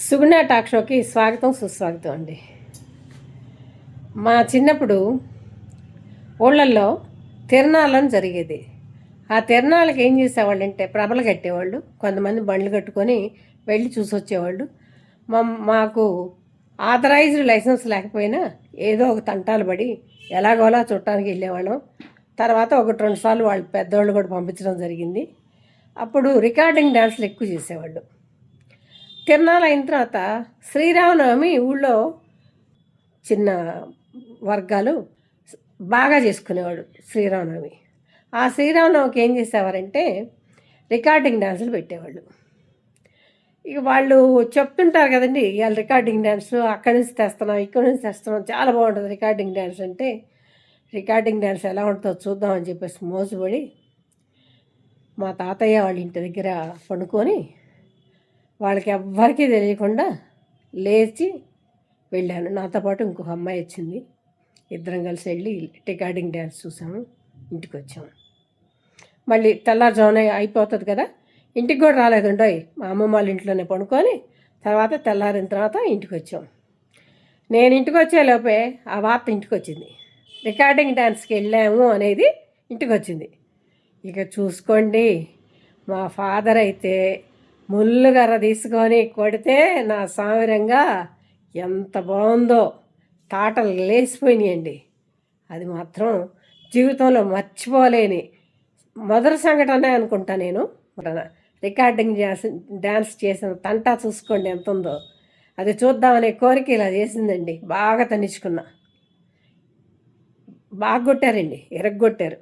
సుగుణ talk షోకి స్వాగతం సుస్వాగతం అండి. మా చిన్నప్పుడు ఊళ్ళల్లో తిరణాలని జరిగేది. ఆ తిరణాలకి ఏం చేసేవాళ్ళు అంటే ప్రభలు కట్టేవాళ్ళు, కొంతమంది బండ్లు కట్టుకొని వెళ్ళి చూసొచ్చేవాళ్ళు. మాకు ఆథరైజ్డ్ లైసెన్స్ లేకపోయినా ఏదో ఒక తంటాలు పడి ఎలాగోలా చుట్టానికి వెళ్ళేవాళ్ళం. తర్వాత ఒకటి రెండు సార్లు వాళ్ళు పెద్దవాళ్ళు కూడా పంపించడం జరిగింది. అప్పుడు రికార్డింగ్ డ్యాన్స్లు ఎక్కువ చేసేవాళ్ళు. తిరణాలు అయిన తర్వాత శ్రీరామనవమి ఊళ్ళో చిన్న వర్గాలు బాగా చేసుకునేవాడు శ్రీరామనవమి. ఆ శ్రీరామనవమికి ఏం చేసేవారంటే రికార్డింగ్ డ్యాన్సులు పెట్టేవాళ్ళు. ఇక వాళ్ళు చెప్తుంటారు కదండి, ఇవాళ రికార్డింగ్ డ్యాన్స్ అక్కడి నుంచి తెస్తున్నాం, ఇక్కడి నుంచి తెస్తున్నాం, చాలా బాగుంటుంది రికార్డింగ్ డ్యాన్స్ అంటే. రికార్డింగ్ డ్యాన్స్ ఎలా ఉంటుందో చూద్దామని చెప్పేసి మోసపడి మా తాతయ్య వాళ్ళ ఇంటి దగ్గర పండుకొని వాళ్ళకి ఎవ్వరికీ తెలియకుండా లేచి వెళ్ళాను. నాతో పాటు ఇంకొక అమ్మాయి వచ్చింది. ఇద్దరం కలిసి వెళ్ళి రికార్డింగ్ డ్యాన్స్ చూసాము, ఇంటికి వచ్చాము. మళ్ళీ తెల్లారుజామున అయిపోతుంది కదా, ఇంటికి కూడా రాలేదుండోయ్, మా అమ్మమ్మ వాళ్ళ ఇంట్లోనే పండుకొని తర్వాత తెల్లారిన తర్వాత ఇంటికి వచ్చాం. నేను ఇంటికి వచ్చేలోపే ఆ వార్త ఇంటికి వచ్చింది, రికార్డింగ్ డ్యాన్స్కి వెళ్ళాము అనేది ఇంటికి వచ్చింది. ఇక చూసుకోండి, మా ఫాదర్ అయితే ముళ్ళుగర్ర తీసుకొని కొడితే నా సామిరంగా ఎంత బాగుందో, తాటలు లేచిపోయినాయండి. అది మాత్రం జీవితంలో మర్చిపోలేని మొదటి సంఘటనే అనుకుంటా నేను. రికార్డింగ్ డ్యాన్స్ చేసిన తంటా చూసుకోండి ఎంత ఉందో. అది చూద్దామనే కోరిక ఇలా చేసిందండి. బాగా తన్నించుకున్నా. బాగా కొట్టారండి, ఎరగొట్టారు.